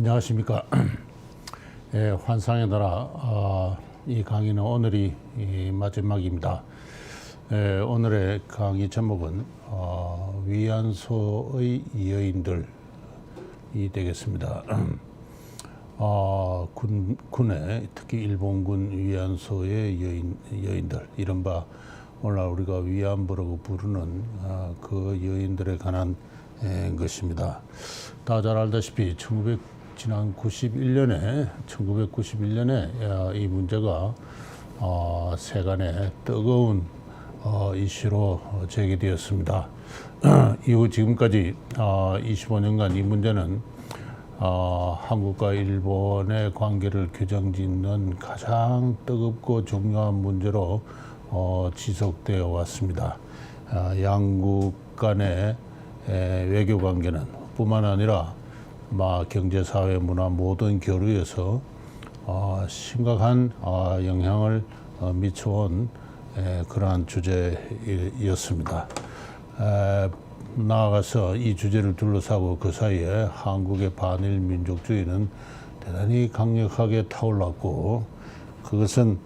안녕하십니까. 예, 환상의 나라 이 강의는 오늘이 마지막입니다. 예, 오늘의 강의 제목은 위안소의 여인들이 되겠습니다. 군의 특히 일본군 위안소의 여인들, 이른바 오늘 우리가 위안부라고 부르는 그 여인들에 관한 것입니다. 다 잘 알다시피 지난 1991년에 이 문제가 세간의 뜨거운 이슈로 제기되었습니다. 이후 지금까지 25년간 이 문제는 한국과 일본의 관계를 규정짓는 가장 뜨겁고 중요한 문제로 지속되어 왔습니다. 양국 간의 외교 관계는 뿐만 아니라 경제, 사회, 문화 모든 교류에서 심각한 영향을 미쳐온 그러한 주제였습니다. 나아가서 이 주제를 둘러싸고 그 사이에 한국의 반일 민족주의는 대단히 강력하게 타올랐고, 그것은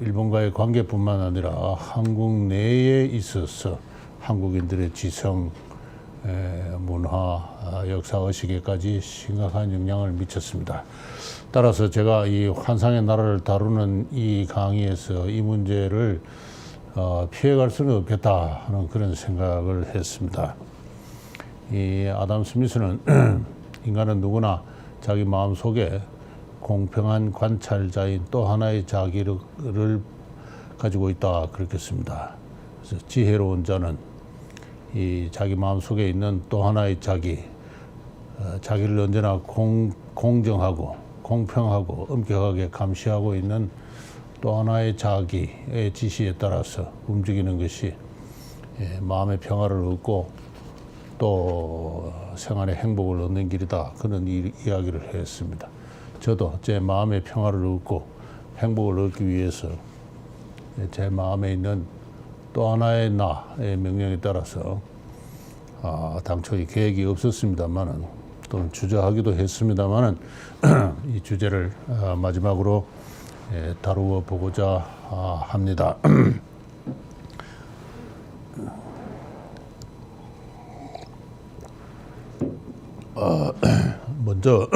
일본과의 관계뿐만 아니라 한국 내에 있어서 한국인들의 지성, 문화, 역사의식에까지 심각한 영향을 미쳤습니다. 따라서 제가 이 환상의 나라를 다루는 이 강의에서 이 문제를 피해갈 수는 없겠다 하는 그런 생각을 했습니다. 이 아담 스미스는 인간은 누구나 자기 마음속에 공평한 관찰자인 또 하나의 자기를 가지고 있다 그렇게 씁니다. 그래서 지혜로운 자는 이 자기 마음속에 있는 또 하나의 자기를 언제나 공정하고 공평하고 엄격하게 감시하고 있는 또 하나의 자기의 지시에 따라서 움직이는 것이 마음의 평화를 얻고 또 생활의 행복을 얻는 길이다, 그런 이야기를 했습니다. 저도 제 마음의 평화를 얻고 행복을 얻기 위해서 제 마음에 있는 또 하나의 나의 명령에 따라서 당초 이 계획이 없었습니다만은, 또는 주저하기도 했습니다만은 이 주제를 마지막으로 다루어 보고자 합니다. 먼저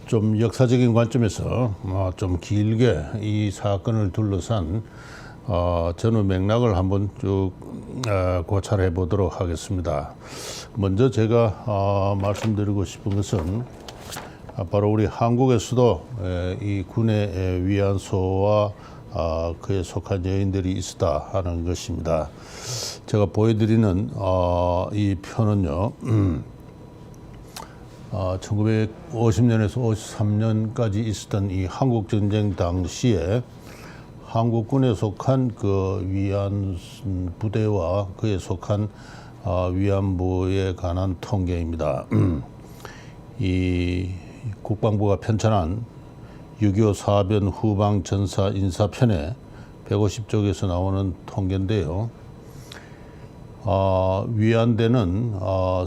좀 역사적인 관점에서 좀 길게 이 사건을 둘러싼 전후 맥락을 한번 쭉 고찰해 보도록 하겠습니다. 먼저 제가 말씀드리고 싶은 것은 바로 우리 한국에서도 이 군의 위안소와 그에 속한 여인들이 있었다 하는 것입니다. 제가 보여드리는 이 표는요, 1950년에서 53년까지 있었던 이 한국전쟁 당시에 한국군에 속한 그 위안 부대와 그에 속한 위안부에 관한 통계입니다. 이 국방부가 편찬한 6.25 사변 후방 전사 인사편에 150쪽에서 나오는 통계인데요. 위안대는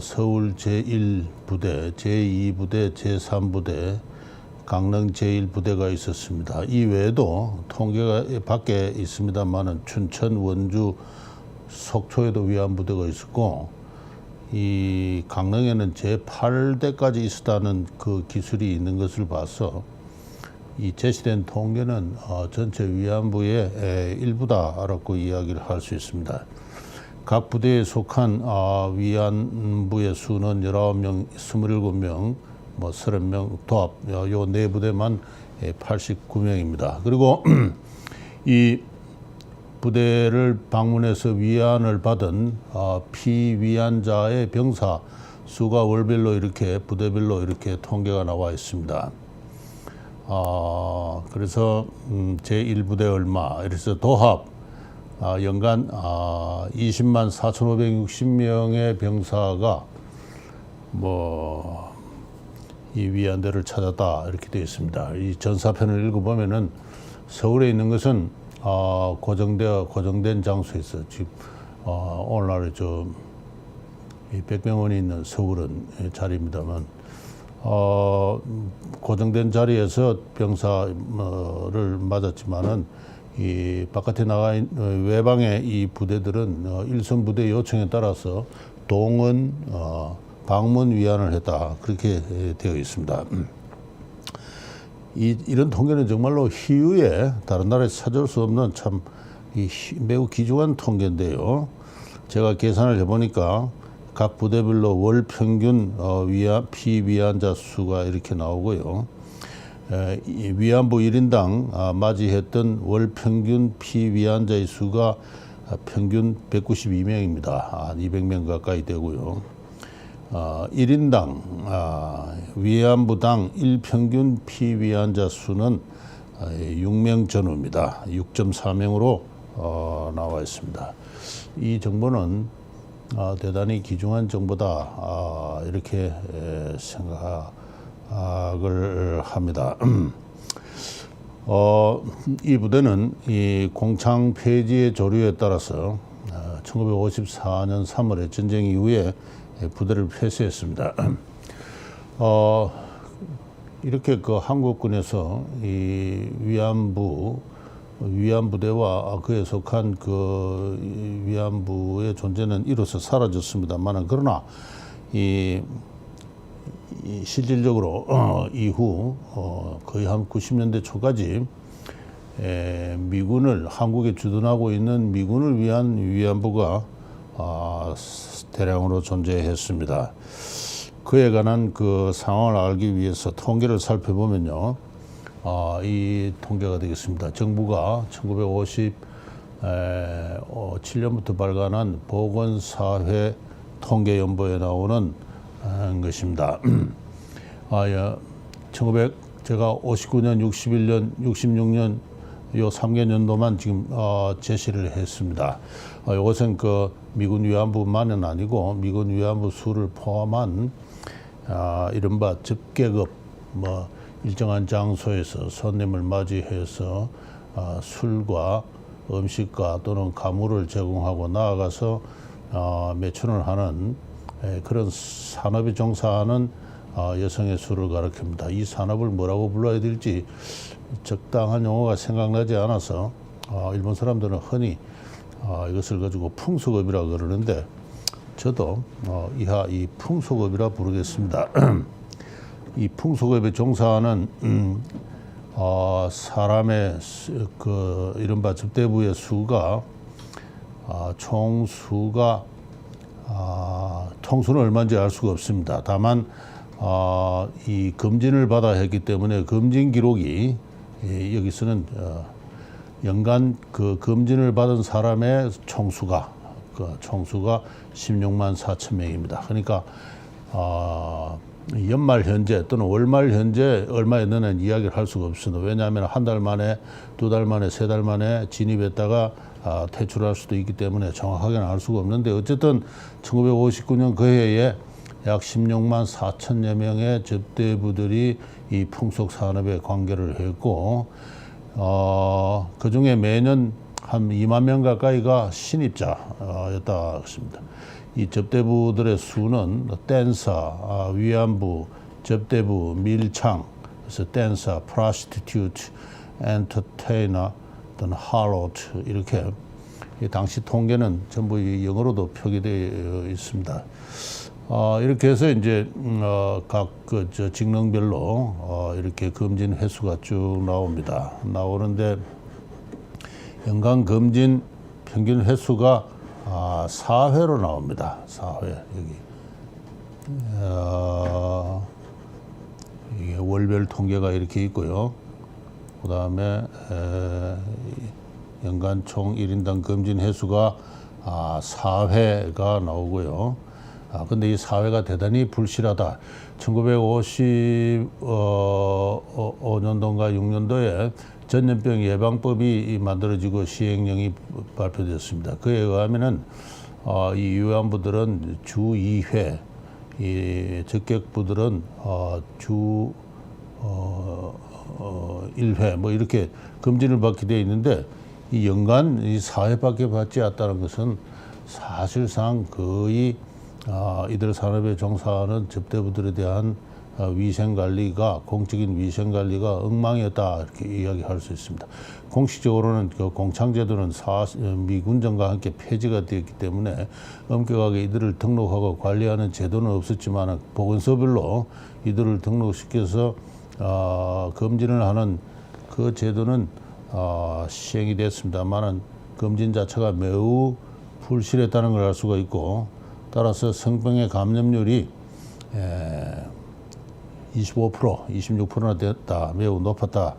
서울 제1부대, 제2부대, 제3부대, 강릉 제1부대가 있었습니다. 이 외에도 통계가 밖에 있습니다만은 춘천, 원주, 속초에도 위안부대가 있었고, 이 강릉에는 제8대까지 있었다는 그 기술이 있는 것을 봐서 이 제시된 통계는 전체 위안부의 일부다라고 이야기를 할 수 있습니다. 각 부대에 속한 위안부의 수는 19명, 27명, 30명 도합, 요 네 부대만 89명입니다. 그리고 이 부대를 방문해서 위안을 받은 피위안자의 병사 수가 월별로 이렇게 부대별로 이렇게 통계가 나와 있습니다. 그래서 제1부대 얼마, 이래서 도합 연간 20만 4,560명의 병사가 이 위안대를 찾았다 이렇게 되어 있습니다. 이 전사편을 읽어보면은 서울에 있는 것은 고정된 장소에서 지금 오늘날에 이 백병원이 있는 서울은 자리입니다만 고정된 자리에서 병사를 맞았지만은 이 바깥에 나가 외방의 이 부대들은 일선 부대 요청에 따라서 동원, 방문 위안을 했다 그렇게 되어 있습니다. 이런 통계는 정말로 희유에 다른 나라에서 찾을 수 없는 참 매우 귀중한 통계인데요. 제가 계산을 해보니까 각 부대별로 월 평균 피위안자 수가 이렇게 나오고요. 위안부 1인당 맞이했던 월 평균 피위안자의 수가 평균 192명입니다. 200명 가까이 되고요. 1인당 위안부당 일평균 피위안자 수는 6명 전후입니다. 6.4명으로 나와 있습니다. 이 정보는 대단히 귀중한 정보다 이렇게 생각을 합니다. 이 부대는 이 공창 폐지의 조류에 따라서 1954년 3월에 전쟁 이후에 부대를 폐쇄했습니다. 이렇게 그 한국군에서 이 위안부대와 그에 속한 그 위안부의 존재는 이로써 사라졌습니다만 그러나 이 실질적으로 이후 거의 한 90년대 초까지 미군을 한국에 주둔하고 있는 미군을 위한 위안부가 대량으로 존재했습니다. 그에 관한 그 상황을 알기 위해서 통계를 살펴보면요, 이 통계가 되겠습니다. 정부가 1957년부터 발간한 보건사회 통계연보에 나오는 것입니다. 제가 59년, 61년, 66년 요 3개 연도만 지금 제시를 했습니다. 이것은 그 미군 위안부만은 아니고 미군 위안부 수를 포함한 이른바 접객업 일정한 장소에서 손님을 맞이해서 술과 음식과 또는 가물을 제공하고 나아가서 매춘을 하는 그런 산업에 종사하는 여성의 수를 가리킵니다. 이 산업을 뭐라고 불러야 될지 적당한 용어가 생각나지 않아서 일본 사람들은 흔히 이것을 가지고 풍속업이라 그러는데 저도 이하 이 풍속업이라 부르겠습니다. 이 풍속업에 종사하는 사람의 그 이른바 접대부의 수가 총수가 통수는 얼마인지 알 수가 없습니다. 다만 이 검진을 받아 했기 때문에 검진 기록이 여기서는 연간 그 검진을 받은 사람의 총수가 16만 4천 명입니다. 그러니까 연말 현재 또는 월말 현재 얼마였느냐는 이야기를 할 수가 없습니다. 왜냐하면 한 달 만에, 두 달 만에, 세 달 만에 진입했다가 퇴출할 수도 있기 때문에 정확하게는 알 수가 없는데 어쨌든 1959년 그 해에 약 16만 4천여 명의 접대부들이 이 풍속 산업에 관계를 했고 그 중에 매년 한 2만 명 가까이가 신입자였다 했습니다. 이 접대부들의 수는 댄서, 위안부, 접대부, 밀창, 그래서 댄서, 프로스티튜트, 엔터테이너, 또는 하로트 이렇게 당시 통계는 전부 영어로도 표기되어 있습니다. 이렇게 해서 이제 각 그 직능별로 이렇게 검진 횟수가 쭉 나오는데 연간 검진 평균 횟수가 4회로 나옵니다. 4회 여기 이게 월별 통계가 이렇게 있고요. 그 다음에 연간 총 1인당 검진 횟수가 4회가 나오고요. 근데 이 4회가 대단히 불실하다. 1955년도인가 6년도에 전염병 예방법이 만들어지고 시행령이 발표됐습니다. 그에 의하면은 이 위안부들은 주 2회, 이 적객부들은 주 1회 뭐 이렇게 검진을 받게 되어 있는데 이 연간 이 4회밖에 받지 않았다는 것은 사실상 거의 이들 산업에 종사하는 접대부들에 대한 위생 관리가 공적인 위생 관리가 엉망이었다 이렇게 이야기할 수 있습니다. 공식적으로는 그 공창제도는 미군정과 함께 폐지가 되었기 때문에 엄격하게 이들을 등록하고 관리하는 제도는 없었지만 보건소별로 이들을 등록시켜서 검진을 하는 그 제도는 시행이 됐습니다만은 검진 자체가 매우 불실했다는 걸 알 수가 있고, 따라서 성병의 감염률이 25%, 26%나 됐다, 매우 높았다,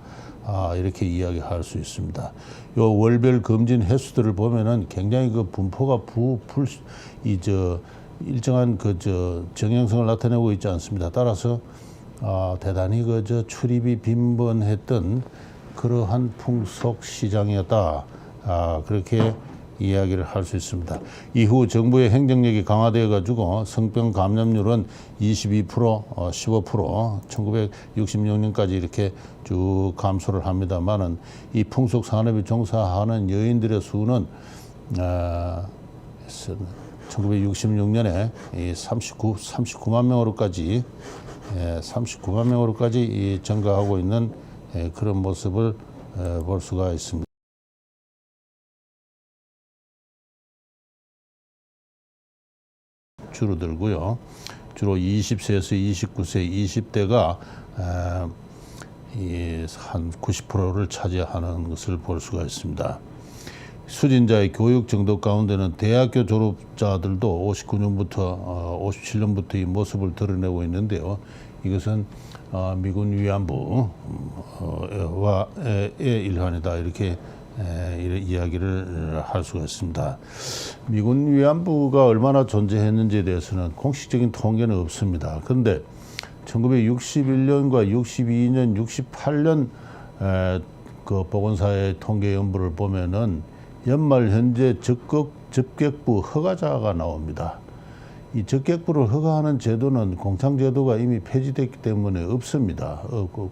이렇게 이야기할 수 있습니다. 요 월별 검진 횟수들을 보면은 굉장히 그 분포가 일정한 정형성을 나타내고 있지 않습니다. 따라서 대단히 출입이 빈번했던 그러한 풍속 시장이었다, 그렇게 이야기를 할 수 있습니다. 이후 정부의 행정력이 강화되어 가지고 성병 감염률은 22%, 15%, 1966년까지 이렇게 쭉 감소를 합니다만은 이 풍속 산업에 종사하는 여인들의 수는 1966년에 39만 명으로까지 39만 명으로까지 증가하고 있는 그런 모습을 볼 수가 있습니다. 줄어들고요. 주로 20세에서 29세, 20대가 한 90%를 차지하는 것을 볼 수가 있습니다. 수진자의 교육 정도 가운데는 대학교 졸업자들도 59년부터 57년부터 이 모습을 드러내고 있는데요. 이것은 미군 위안부의 일환이다, 이렇게 이야기를 할 수가 있습니다. 미군 위안부가 얼마나 존재했는지에 대해서는 공식적인 통계는 없습니다. 그런데 1961년과 62년, 68년 그 보건사의 통계 연부를 보면은 연말 현재 적격부 허가자가 나옵니다. 이 적격부를 허가하는 제도는 공창제도가 이미 폐지됐기 때문에 없습니다.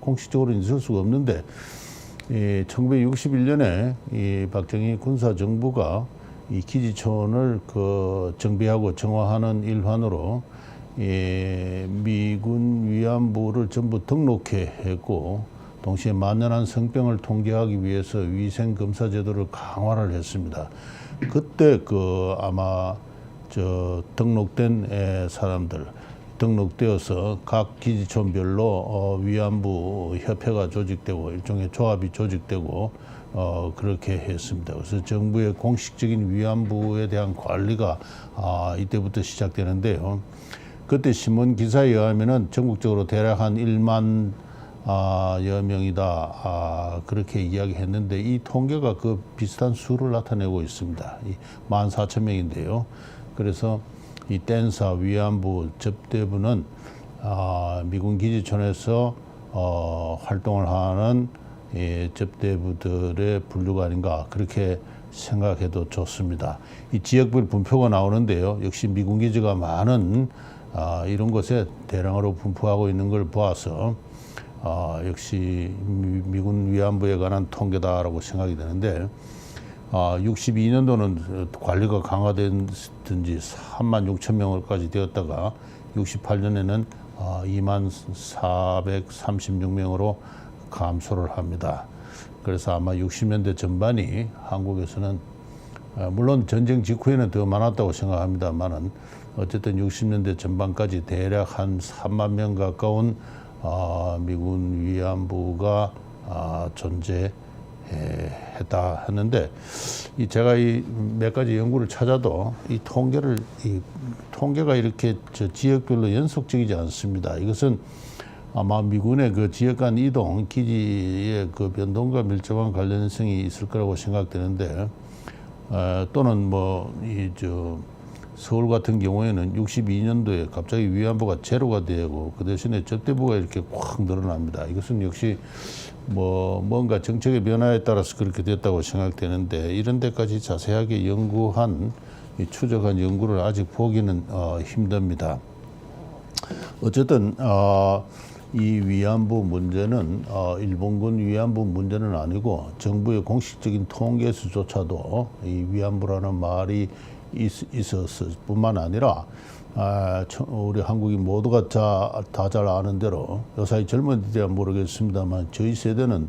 공식적으로 있을 수가 없는데, 1961년에 이 박정희 군사정부가 이 기지촌을 정비하고 정화하는 일환으로 미군 위안부를 전부 등록해 했고, 동시에 만연한 성병을 통제하기 위해서 위생 검사 제도를 강화를 했습니다. 그때 아마 등록된 사람들, 등록되어서 각 기지촌별로 위안부 협회가 조직되고 일종의 조합이 조직되고 그렇게 했습니다. 그래서 정부의 공식적인 위안부에 대한 관리가 이때부터 시작되는데요. 그때 신문 기사에 의하면은 전국적으로 대략 한 1만 여 명이다, 그렇게 이야기했는데 이 통계가 그 비슷한 수를 나타내고 있습니다. 14,000명인데요. 그래서 이 댄사 위안부 접대부는 미군 기지촌에서 활동을 하는 접대부들의 분류가 아닌가, 그렇게 생각해도 좋습니다. 이 지역별 분포가 나오는데요. 역시 미군 기지가 많은 이런 곳에 대량으로 분포하고 있는 걸 보아서 역시 미군 위안부에 관한 통계다라고 생각이 되는데, 62년도는 관리가 강화된든지 3만 6천 명까지 되었다가 68년에는 2만 436명으로 감소를 합니다. 그래서 아마 60년대 전반이 한국에서는 물론 전쟁 직후에는 더 많았다고 생각합니다만은 어쨌든 60년대 전반까지 대략 한 3만 명 가까운 미군 위안부가 존재했다 했는데, 제가 이 몇 가지 연구를 찾아도 이 통계가 이렇게 지역별로 연속적이지 않습니다. 이것은 아마 미군의 그 지역 간 이동, 기지의 그 변동과 밀접한 관련성이 있을 거라고 생각되는데, 또는 서울 같은 경우에는 62년도에 갑자기 위안부가 제로가 되고 그 대신에 접대부가 이렇게 확 늘어납니다. 이것은 역시 뭔가 정책의 변화에 따라서 그렇게 됐다고 생각되는데, 이런 데까지 자세하게 추적한 연구를 아직 보기는 힘듭니다. 어쨌든 이 위안부 문제는 일본군 위안부 문제는 아니고 정부의 공식적인 통계에서조차도 이 위안부라는 말이 있었을 뿐만 아니라 우리 한국인 모두가 다 잘 아는 대로 요사이 젊은이들은 모르겠습니다만 저희 세대는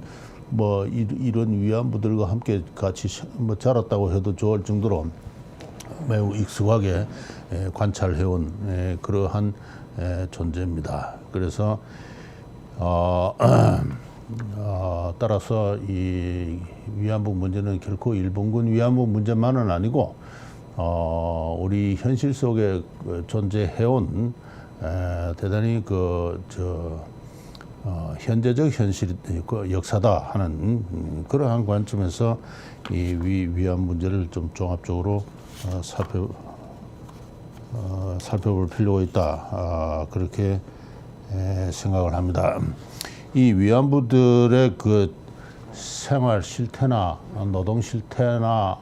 뭐 이런 위안부들과 함께 같이 뭐 자랐다고 해도 좋을 정도로 매우 익숙하게 관찰해온 그러한 존재입니다. 그래서 따라서 이 위안부 문제는 결코 일본군 위안부 문제만은 아니고 우리 현실 속에 존재해온 대단히 현재적 현실 역사다 하는 그러한 관점에서 이 위안 문제를 좀 종합적으로 살펴볼 필요가 있다. 그렇게 생각을 합니다. 이 위안부들의 그 생활 실태나 노동 실태나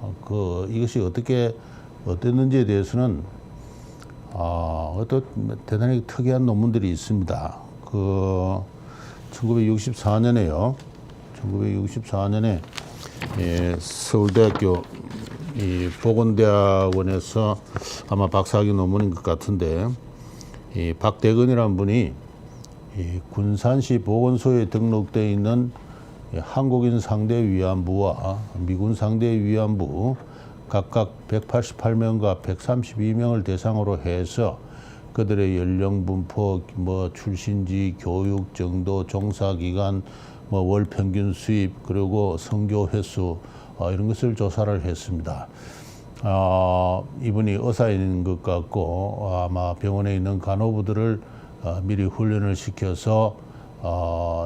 이것이 어땠는지에 대해서는 어떤 대단히 특이한 논문들이 있습니다. 1964년에요. 1964년에 서울대학교 이 보건대학원에서 아마 박사학위 논문인 것 같은데 이 박대근이라는 분이 이 군산시 보건소에 등록되어 있는 한국인 상대 위안부와 미군 상대 위안부 각각 188명과 132명을 대상으로 해서 그들의 연령 분포, 출신지, 교육 정도, 종사기간, 월 평균 수입, 그리고 선교 횟수 이런 것을 조사를 했습니다. 이분이 의사인 것 같고 아마 병원에 있는 간호부들을 미리 훈련을 시켜서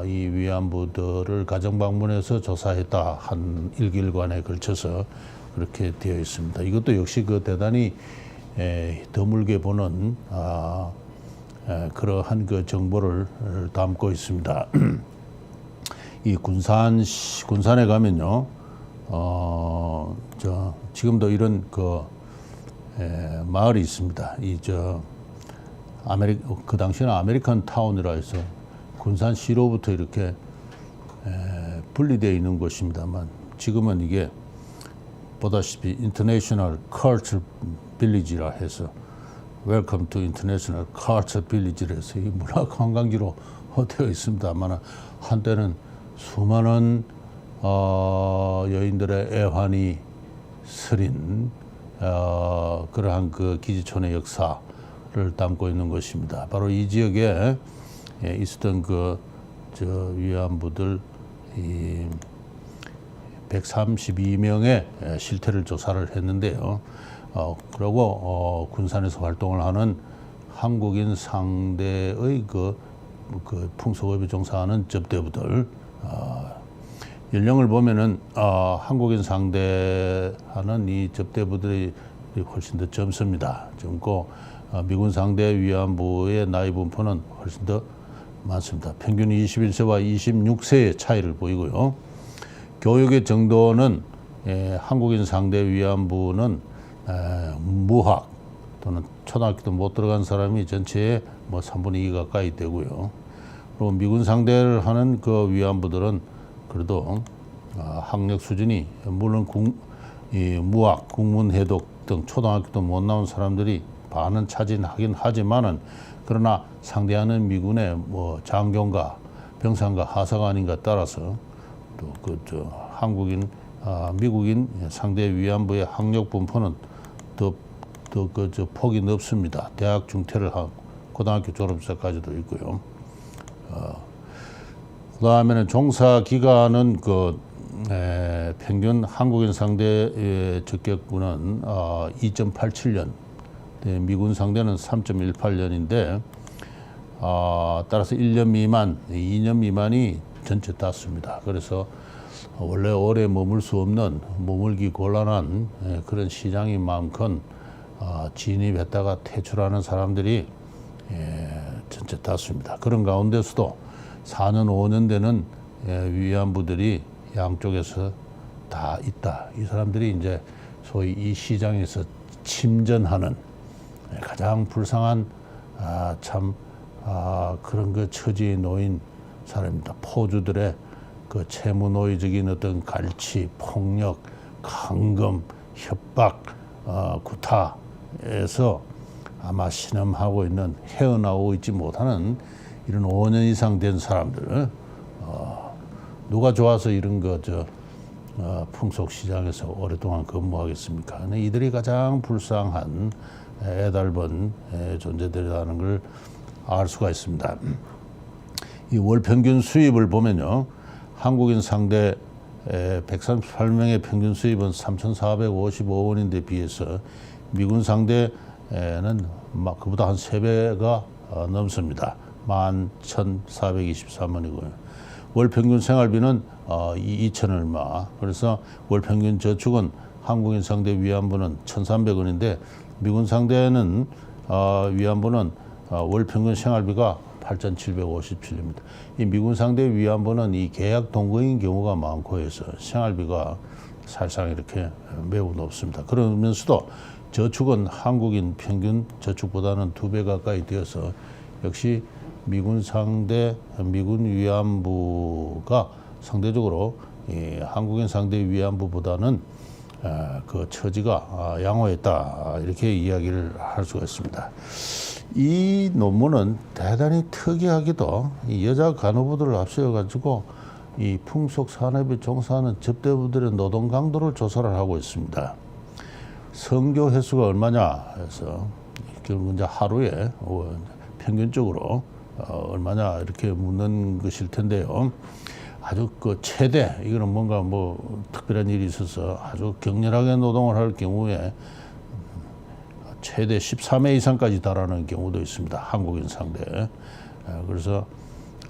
이 위안부들을 가정 방문해서 조사했다 한 일개월간에 걸쳐서 그렇게 되어 있습니다. 이것도 역시 대단히 드물게 보는 그러한 정보를 담고 있습니다. 이 군산에 가면요, 지금도 이런 마을이 있습니다. 그 당시에는 아메리칸 타운이라 해서 군산시로부터 이렇게 분리되어 있는 곳입니다만 지금은 이게 보다시피 인터내셔널 컬처 빌리지라 해서 웰컴 투 인터내셔널 컬처 빌리지라 해서 이 문화 관광지로 되어 있습니다만 한때는 수많은 여인들의 애환이 서린 그러한 기지촌의 역사를 담고 있는 것입니다. 바로 이 지역에 있었던 위안부들 132명의 실태를 조사를 했는데요. 그리고 군산에서 활동을 하는 한국인 상대의 풍속업에 종사하는 접대부들 연령을 보면은 한국인 상대하는 이 접대부들이 훨씬 더 젊습니다. 젊고 미군 상대 위안부의 나이 분포는 훨씬 더 많습니다. 평균 21세와 26세의 차이를 보이고요. 교육의 정도는 한국인 상대 위안부는 무학 또는 초등학교도 못 들어간 사람이 전체의 3분의 2 가까이 되고요. 그리고 미군 상대를 하는 위안부들은 그래도 학력 수준이 물론 무학, 국문해독 등 초등학교도 못 나온 사람들이 반은 차지하긴 하지만은 그러나 상대하는 미군의 장교인가 병사인가 하사관인가 따라서 또 미국인 상대 위안부의 학력 분포는 더 폭이 넓습니다. 대학 중퇴를 하고 고등학교 졸업생까지도 있고요. 그다음에는 종사 기간은 평균 한국인 상대 적격군은 2.87년, 미군 상대는 3.18년인데 따라서 1년 미만, 2년 미만이 전체 땄습니다. 그래서 원래 오래 머물 수 없는 머물기 곤란한 그런 시장인 만큼 진입했다가 퇴출하는 사람들이 전체 땄습니다. 그런 가운데서도 4년, 5년 되는 위안부들이 양쪽에서 다 있다. 이 사람들이 이제 소위 이 시장에서 침전하는 가장 불쌍한 그런 처지에 놓인 사람입니다. 포주들의 채무 노예적인 어떤 갈취, 폭력, 감금, 협박 구타에서 아마 신음하고 있는 헤어나오고 있지 못하는 이런 5년 이상 된 사람들, 누가 좋아서 이런 풍속 시장에서 오랫동안 근무하겠습니까? 근데 이들이 가장 불쌍한 애달픈 존재들이라는 걸 알 수가 있습니다. 이 월 평균 수입을 보면요, 한국인 상대 138명의 평균 수입은 3,455원인데 비해서 미군 상대는 그보다 한 3배가 넘습니다. 11,423원이고요. 월 평균 생활비는 2천 얼마. 그래서 월 평균 저축은 한국인 상대 위안부는 1,300원인데 미군 상대는 위안부는 월 평균 생활비가 8,757입니다. 이 미군 상대 위안부는 이 계약 동거인 경우가 많고 해서 생활비가 사실상 이렇게 매우 높습니다. 그러면서도 저축은 한국인 평균 저축보다는 2배 가까이 되어서 역시 미군 위안부가 상대적으로 한국인 상대 위안부보다는 그 처지가 양호했다, 이렇게 이야기를 할 수가 있습니다. 이 논문은 대단히 특이하게도 이 여자 간호부들을 앞세워 가지고 이 풍속 산업에 종사하는 접대부들의 노동 강도를 조사를 하고 있습니다. 성교 횟수가 얼마냐 해서 결국 이제 하루에 평균적으로 얼마냐 이렇게 묻는 것일 텐데요. 아주 최대, 이거는 뭔가 특별한 일이 있어서 아주 격렬하게 노동을 할 경우에 최대 13회 이상까지 달하는 경우도 있습니다. 한국인 상대. 그래서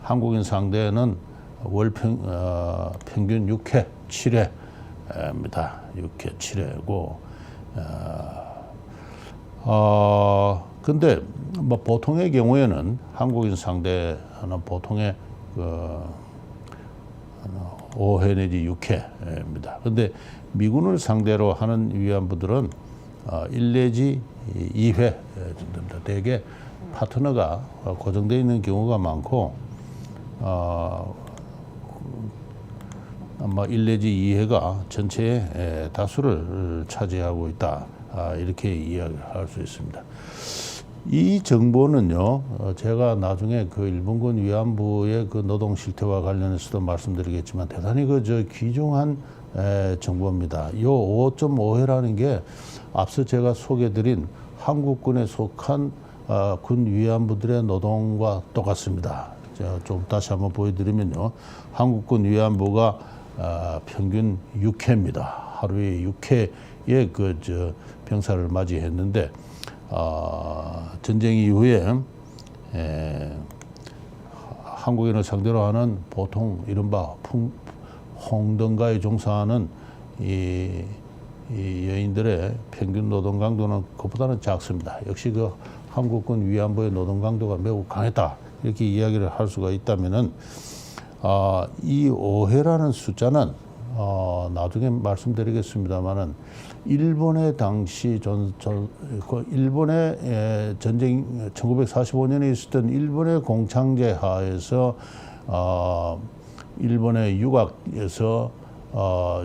한국인 상대는 평균 6회, 7회입니다. 6회, 7회고. 근데 보통의 경우에는 한국인 상대는 보통의 5회 내지 6회입니다. 근데 미군을 상대로 하는 위안부들은 1 내지 2회 정도입니다. 대개 파트너가 고정되어 있는 경우가 많고 아마 1 내지 2회가 전체의 다수를 차지하고 있다, 이렇게 이야기할 수 있습니다. 이 정보는요, 제가 나중에 일본군 위안부의 노동 실태와 관련해서도 말씀드리겠지만 대단히 귀중한 정보입니다. 이 5.5회라는 게 앞서 제가 소개드린 한국군에 속한 군 위안부들의 노동과 똑같습니다. 제가 좀 다시 한번 보여드리면요, 한국군 위안부가 평균 6회입니다. 하루에 6회의 병사를 맞이했는데 전쟁 이후에 한국인을 상대로 하는 보통 이른바 홍등가에 종사하는 이 여인들의 평균 노동 강도는 그보다는 작습니다. 역시 한국군 위안부의 노동 강도가 매우 강했다, 이렇게 이야기를 할 수가 있다면은 이 5회라는 숫자는 나중에 말씀드리겠습니다만은 일본의 당시 일본의 전쟁 1945년에 있었던 일본의 공창제 하에서 일본의 유학에서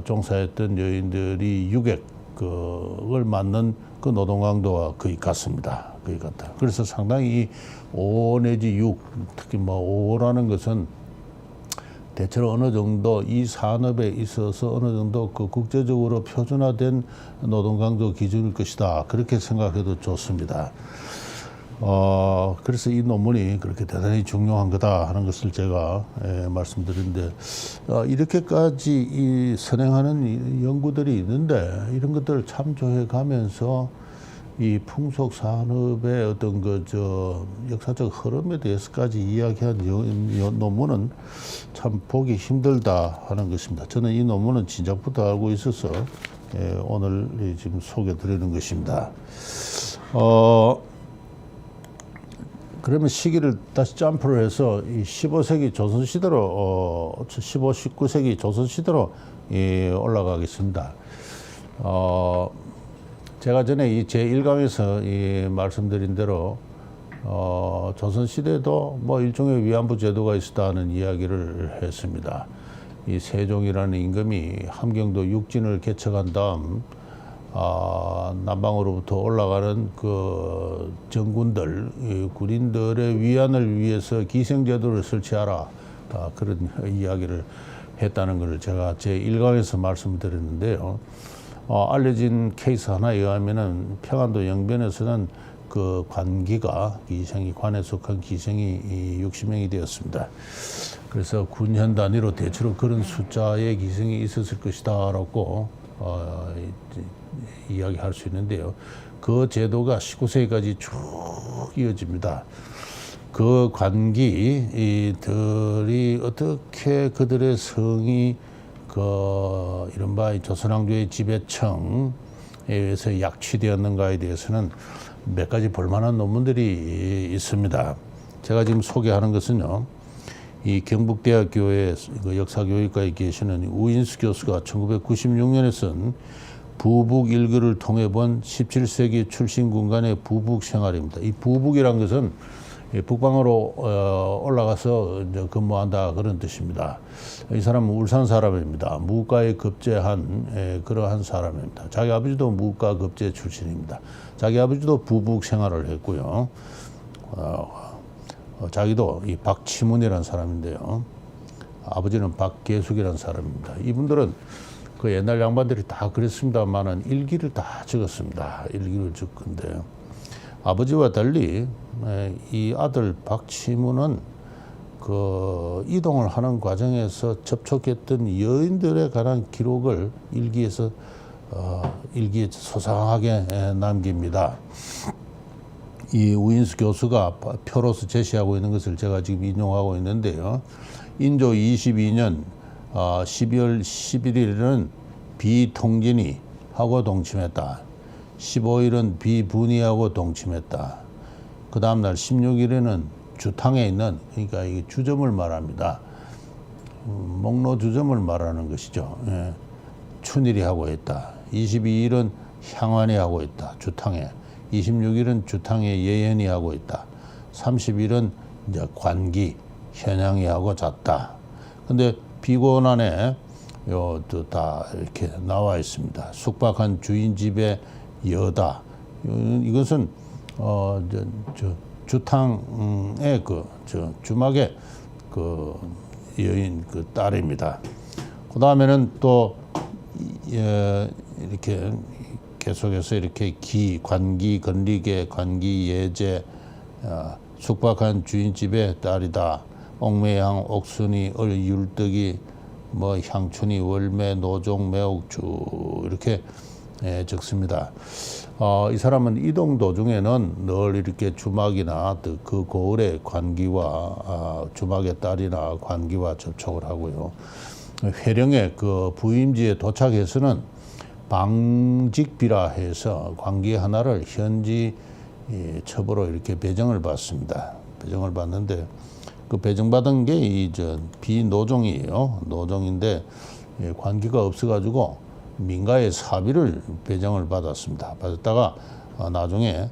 종사했던 여인들이 유객을 맞는 노동 강도와 거의 같습니다. 거의 같다. 그래서 상당히 5 내지 6, 특히 5라는 것은 대체로 어느 정도 이 산업에 있어서 어느 정도 국제적으로 표준화된 노동 강도 기준일 것이다, 그렇게 생각해도 좋습니다. 그래서 이 논문이 그렇게 대단히 중요한 거다 하는 것을 제가 말씀드리는데, 이렇게까지 선행하는 연구들이 있는데 이런 것들을 참조해 가면서 이 풍속 산업의 어떤 역사적 흐름에 대해서까지 이야기한 논문은 참 보기 힘들다 하는 것입니다. 저는 이 논문은 진작부터 알고 있어서 오늘 지금 소개해 드리는 것입니다. 그러면 시기를 다시 점프를 해서 이 15세기 조선시대로 19세기 조선시대로 올라가겠습니다. 제가 전에 제 1강에서 말씀드린 대로 조선시대도 일종의 위안부 제도가 있었다는 이야기를 했습니다. 이 세종이라는 임금이 함경도 육진을 개척한 다음 남방으로부터 올라가는 그 정군들, 군인들의 위안을 위해서 기생제도를 설치하라. 그런 이야기를 했다는 것을 제가 제 1강에서 말씀드렸는데요. 알려진 케이스 하나에 의하면은 평안도 영변에서는 그 관기가 관에 속한 기생이 60명이 되었습니다. 그래서 군현 단위로 대체로 그런 숫자의 기생이 있었을 것이다라고 이야기할 수 있는데요. 그 제도가 19세기까지 쭉 이어집니다. 그 관기들이 어떻게 그들의 성이 이른바 조선왕조의 지배청에 의해서 약취되었는가에 대해서는 몇 가지 볼만한 논문들이 있습니다. 제가 지금 소개하는 것은요, 이 경북대학교의 역사교육과에 계시는 우인수 교수가 1996년에 쓴 부북 일기를 통해 본 17세기 출신 군간의 부북 생활입니다. 이 부북이란 것은 북방으로 올라가서 근무한다 그런 뜻입니다. 이 사람은 울산 사람입니다. 무과에 급제한 그러한 사람입니다. 자기 아버지도 무과 급제 출신입니다. 자기 아버지도 부북 생활을 했고요. 자기도 이 박치문이라는 사람인데요. 아버지는 박계숙이라는 사람입니다. 이분들은 그 옛날 양반들이 다 그랬습니다만은 일기를 다 적었습니다. 일기를 적건데요. 아버지와 달리 이 아들 박치문은 그 이동을 하는 과정에서 접촉했던 여인들에 관한 기록을 일기에 소상하게 남깁니다. 이 우인수 교수가 표로서 제시하고 있는 것을 제가 지금 인용하고 있는데요. 인조 22년 12월 11일에는 비통진이 하고 동침했다. 15일은 비분이하고 동침했다. 그 다음날 16일에는 주탕에 있는, 그러니까 이게 주점을 말합니다. 목로 주점을 말하는 것이죠. 예. 춘일이 하고 있다. 22일은 향환이 하고 있다. 주탕에. 26일은 주탕에 예연이 하고 있다. 30일은 이제 관기, 현양이 하고 잤다. 근데 비고난에 다 이렇게 나와 있습니다. 숙박한 주인 집에 여다. 이것은 주탕의 주막의 그 여인 그 딸입니다. 그 다음에는 또 이렇게 계속해서 이렇게 관기 건리계 관기 예제 숙박한 주인집의 딸이다. 옥매향 옥순이 율떡이 향춘이 월매 노종 매옥주 이렇게 적습니다. 이 사람은 이동 도중에는 늘 이렇게 주막이나 그 거울에 관기와 주막의 딸이나 관기와 접촉을 하고요. 회령의 그 부임지에 도착해서는 방직비라 해서 관기 하나를 현지 첩으로 이렇게 배정을 받습니다. 배정을 받는데 그 배정받은 게 비노종이에요. 노종인데 관기가 없어가지고 민가의 사비를 배정을 받았습니다. 받았다가 나중에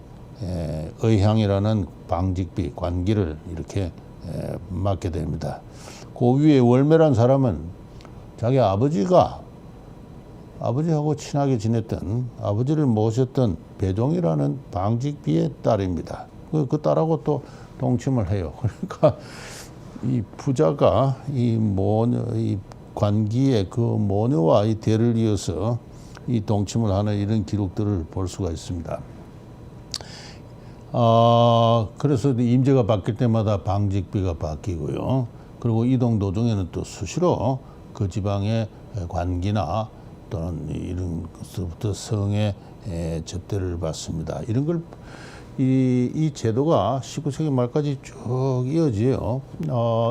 의향이라는 방직비 관기를 이렇게 맡게 됩니다. 그 위에 월매란 사람은 자기 아버지하고 친하게 지냈던 아버지를 모셨던 배종이라는 방직비의 딸입니다. 그 딸하고 또 동침을 해요. 그러니까 이 부자가 이 관기의 그 모녀와 이 대를 이어서 이 동침을 하는 이런 기록들을 볼 수가 있습니다. 그래서 임제가 바뀔 때마다 방직비가 바뀌고요. 그리고 이동 도중에는 또 수시로 그 지방의 관기나 또는 이런 것부터 성의 접대를 받습니다. 이런 걸 이 제도가 19세기 말까지 쭉 이어져요.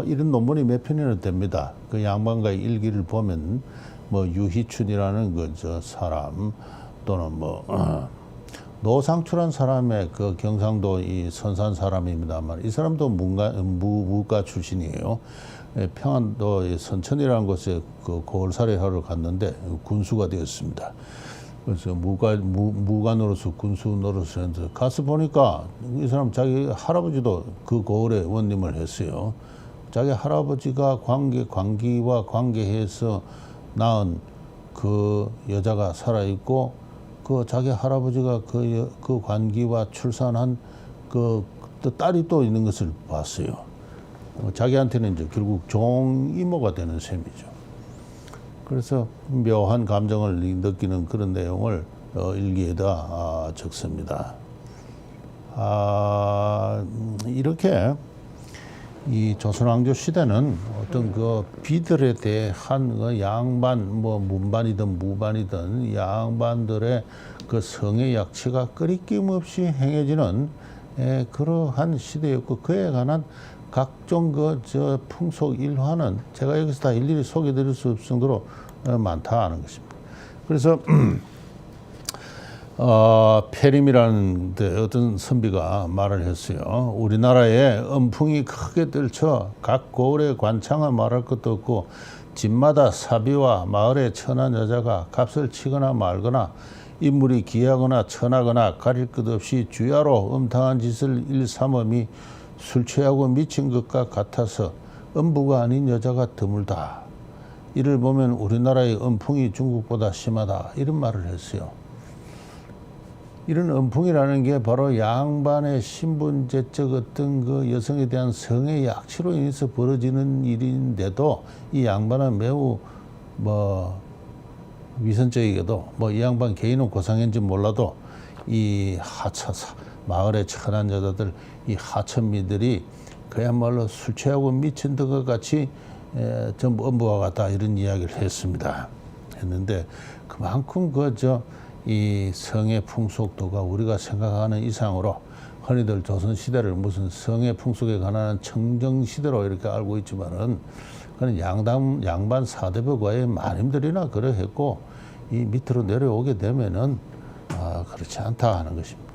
이런 논문이 몇 편이나 됩니다. 그 양반가의 일기를 보면 유희춘이라는 사람 또는 노상추란 사람의 그 경상도 이 선산 사람입니다만 이 사람도 무가 출신이에요. 평안도 선천이라는 곳에 그 고을살이 하러 갔는데 군수가 되었습니다. 그래서 무가 노릇을 군수 노릇을 했는데 가서 보니까 이 사람 자기 할아버지도 그 고을에 원림을 했어요. 자기 할아버지가 관기와 관계해서 낳은 그 여자가 살아있고 그 그 자기 할아버지가 그 관기와 출산한 그 딸이 또 있는 것을 봤어요. 자기한테는 이제 결국 종이모가 되는 셈이죠. 그래서 묘한 감정을 느끼는 그런 내용을 일기에다 적습니다. 이렇게 이 조선왕조 시대는 어떤 그 비들에 대한 그 양반, 뭐 문반이든 무반이든 양반들의 그 성의 약취가 끊임 없이 행해지는 그러한 시대였고, 그에 관한 각종 저 풍속 일화는 제가 여기서 다 일일이 소개드릴 수 없을 정도로 많다는 것입니다. 그래서 페림이라는 데 어떤 선비가 말을 했어요. 우리나라에 엄풍이 크게 떨쳐 각 고을의 관창아 말할 것도 없고 집마다 사비와 마을의 천한 여자가 값을 치거나 말거나 인물이 귀하거나 천하거나 가릴 것 없이 주야로 음탕한 짓을 일삼음이 술 취하고 미친 것과 같아서 엄부가 아닌 여자가 드물다. 이를 보면 우리나라의 엄풍이 중국보다 심하다. 이런 말을 했어요. 이런 엄풍이라는 게 바로 양반의 신분제적 어떤 그 여성에 대한 성의 약취로 인해서 벌어지는 일인데도, 이 양반은 매우 위선적이게도 이 양반 개인은 고상인지 몰라도 이 마을의 천한 여자들, 이 하천미들이 그야말로 술 취하고 미친 것 같이 전부 엄부와 같다, 이런 이야기를 했는데 그만큼 이 성의 풍속도가 우리가 생각하는 이상으로, 흔히들 조선시대를 무슨 성의 풍속에 관한 청정시대로 이렇게 알고 있지만은, 그는 양반 사대부과의 마님들이나 그러했고, 이 밑으로 내려오게 되면은 그렇지 않다 하는 것입니다.